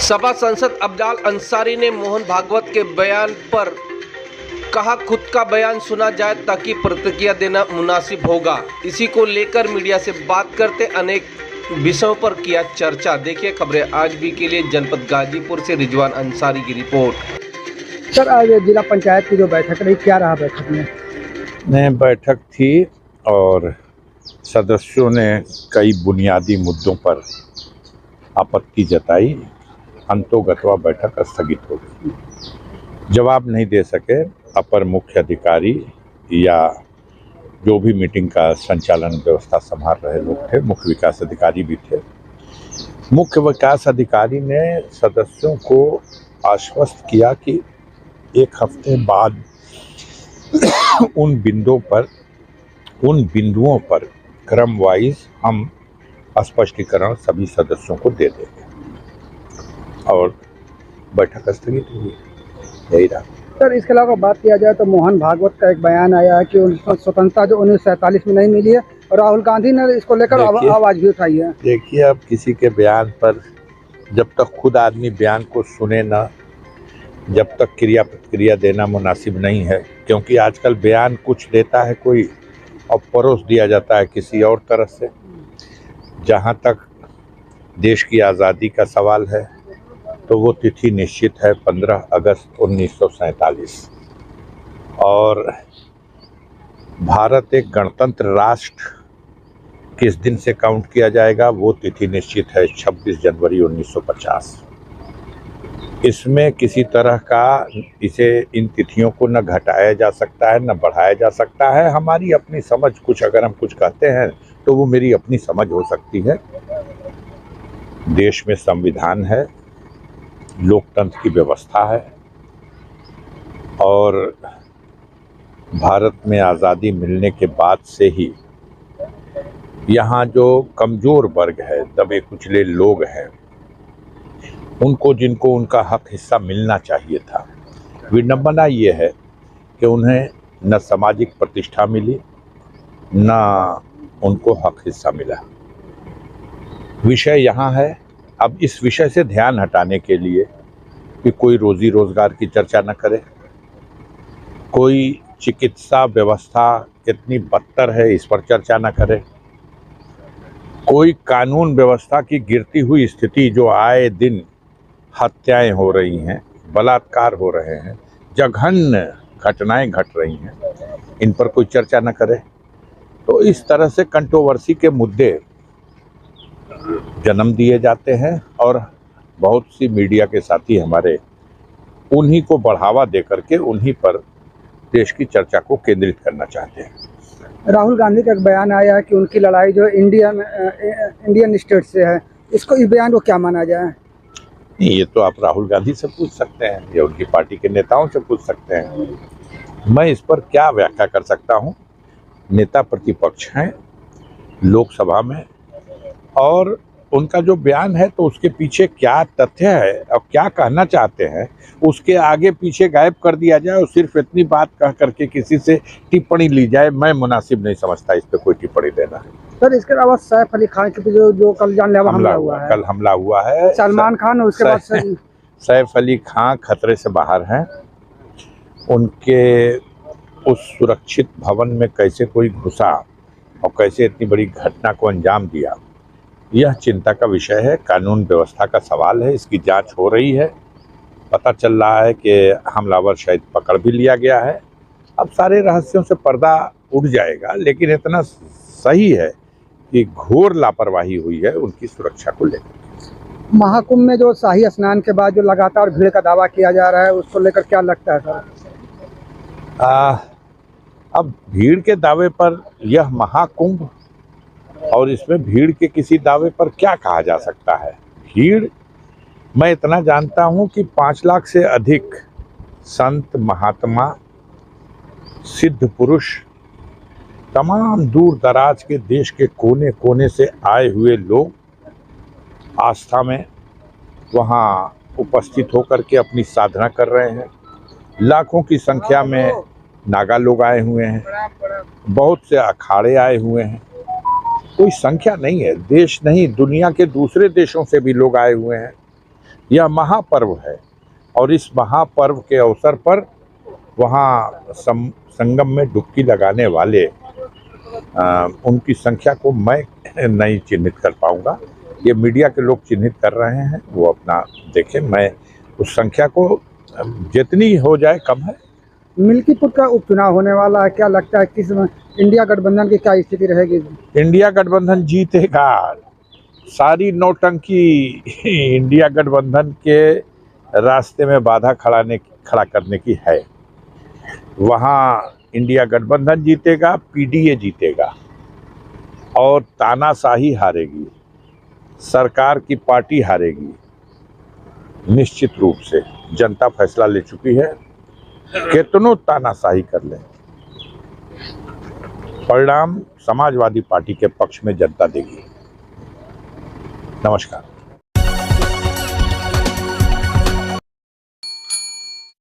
सपा सांसद अब्दाल अंसारी ने मोहन भागवत के बयान पर कहा, खुद का बयान सुना जाए ताकि प्रतिक्रिया देना मुनासिब होगा। इसी को लेकर मीडिया से बात करते अनेक विषयों पर किया चर्चा। देखिए खबरें आज भी के लिए जनपद गाजीपुर से रिजवान अंसारी की रिपोर्ट। सर, आज जिला पंचायत की जो बैठक रही, क्या रहा बैठक में? बैठक थी और सदस्यों ने कई बुनियादी मुद्दों पर आपत्ति जताई। अंतोगत्वा बैठक स्थगित हो गई। जवाब नहीं दे सके अपर मुख्य अधिकारी या जो भी मीटिंग का संचालन व्यवस्था संभाल रहे लोग थे, मुख्य विकास अधिकारी भी थे। मुख्य विकास अधिकारी ने सदस्यों को आश्वस्त किया कि एक हफ्ते बाद उन बिंदुओं पर क्रम वाइज हम स्पष्टीकरण सभी सदस्यों को दे देंगे और बैठक स्थगित हुई। यही रहा। सर, इसके अलावा बात किया जाए तो मोहन भागवत का एक बयान आया है कि स्वतंत्रता जो 1947 में नहीं मिली है और राहुल गांधी ने इसको लेकर आवाज भी उठाई है। देखिए, अब किसी के बयान पर जब तक खुद आदमी बयान को सुने ना, जब तक क्रिया प्रतिक्रिया देना मुनासिब नहीं है, क्योंकि आजकल बयान कुछ देता है कोई और परोस दिया जाता है किसी और तरह से। जहाँ तक देश की आज़ादी का सवाल है तो वो तिथि निश्चित है 15 अगस्त 1947 और भारत एक गणतंत्र राष्ट्र किस दिन से काउंट किया जाएगा वो तिथि निश्चित है 26 जनवरी 1950। इसमें किसी तरह का इन तिथियों को न घटाया जा सकता है न बढ़ाया जा सकता है। हमारी अपनी समझ, कुछ अगर हम कुछ कहते हैं तो वो मेरी अपनी समझ हो सकती है। देश में संविधान है, लोकतंत्र की व्यवस्था है और भारत में आज़ादी मिलने के बाद से ही यहाँ जो कमज़ोर वर्ग है, दबे कुचले लोग हैं, जिनको उनका हक हिस्सा मिलना चाहिए था, विडंबना ये है कि उन्हें न सामाजिक प्रतिष्ठा मिली न उनको हक हिस्सा मिला। विषय यहाँ है, अब इस विषय से ध्यान हटाने के लिए कि कोई रोजी रोजगार की चर्चा न करे, कोई चिकित्सा व्यवस्था कितनी बदतर है इस पर चर्चा न करे, कोई कानून व्यवस्था की गिरती हुई स्थिति जो आए दिन हत्याएं हो रही हैं, बलात्कार हो रहे हैं, जघन्य घटनाएं घट रही हैं, इन पर कोई चर्चा न करे। तो इस तरह से कंट्रोवर्सी के मुद्दे जन्म दिए जाते हैं और बहुत सी मीडिया के साथी हमारे उन्हीं को बढ़ावा दे करके उन्हीं पर देश की चर्चा को केंद्रित करना चाहते हैं। राहुल गांधी का एक बयान आया है कि उनकी लड़ाई जो इंडियन स्टेट से है, इसको इस बयान को क्या माना जाए? ये तो आप राहुल गांधी से पूछ सकते हैं या उनकी पार्टी के नेताओं से पूछ सकते हैं। मैं इस पर क्या व्याख्या कर सकता हूँ? नेता प्रतिपक्ष हैं लोकसभा में और उनका जो बयान है तो उसके पीछे क्या तथ्य है और क्या कहना चाहते हैं उसके आगे पीछे गायब कर दिया जाए और सिर्फ इतनी बात कह करके किसी से टिप्पणी ली जाए, मैं मुनासिब नहीं समझता इस पे कोई टिप्पणी देना। सर, इसके अलावा सैफ अली खान के जो कल जानलेवा हमला हुआ है, कल हमला हुआ है, सलमान खान उसके बाद सैफ अली खान खतरे से बाहर हैं। उनके उस सुरक्षित भवन में कैसे कोई घुसा और कैसे इतनी बड़ी घटना को अंजाम दिया, यह चिंता का विषय है। कानून व्यवस्था का सवाल है, इसकी जांच हो रही है। पता चल रहा है कि हमलावर शायद पकड़ भी लिया गया है। अब सारे रहस्यों से पर्दा उठ जाएगा, लेकिन इतना सही है कि घोर लापरवाही हुई है उनकी सुरक्षा को लेकर। महाकुंभ में जो शाही स्नान के बाद जो लगातार भीड़ का दावा किया जा रहा है, उसको लेकर क्या लगता है सर? अब भीड़ के दावे पर यह महाकुंभ और इसमें भीड़ के किसी दावे पर क्या कहा जा सकता है? भीड़, मैं इतना जानता हूं कि 5 लाख से अधिक संत, महात्मा, सिद्ध पुरुष, तमाम दूर दराज के देश के कोने कोने से आए हुए लोग आस्था में वहां उपस्थित होकर के अपनी साधना कर रहे हैं। लाखों की संख्या में नागा लोग आए हुए हैं, बहुत से अखाड़े आए हुए हैं। कोई संख्या नहीं है, देश नहीं दुनिया के दूसरे देशों से भी लोग आए हुए हैं। यह महापर्व है और इस महापर्व के अवसर पर वहाँ संगम में डुबकी लगाने वाले उनकी संख्या को मैं नहीं चिन्हित कर पाऊंगा। ये मीडिया के लोग चिन्हित कर रहे हैं, वो अपना देखें। मैं उस संख्या को जितनी हो जाए कम है। मिल्कीपुर का उपचुनाव होने वाला है, क्या लगता है किस इंडिया गठबंधन की क्या स्थिति रहेगी? इंडिया गठबंधन जीतेगा। सारी नौटंकी इंडिया गठबंधन के रास्ते में बाधा खड़ा करने की है। वहाँ इंडिया गठबंधन जीतेगा, पीडीए जीतेगा और तानाशाही हारेगी, सरकार की पार्टी हारेगी। निश्चित रूप से जनता फैसला ले चुकी है। कितनों तानाशाही कर लें, परिणाम समाजवादी पार्टी के पक्ष में जनता देगी। नमस्कार।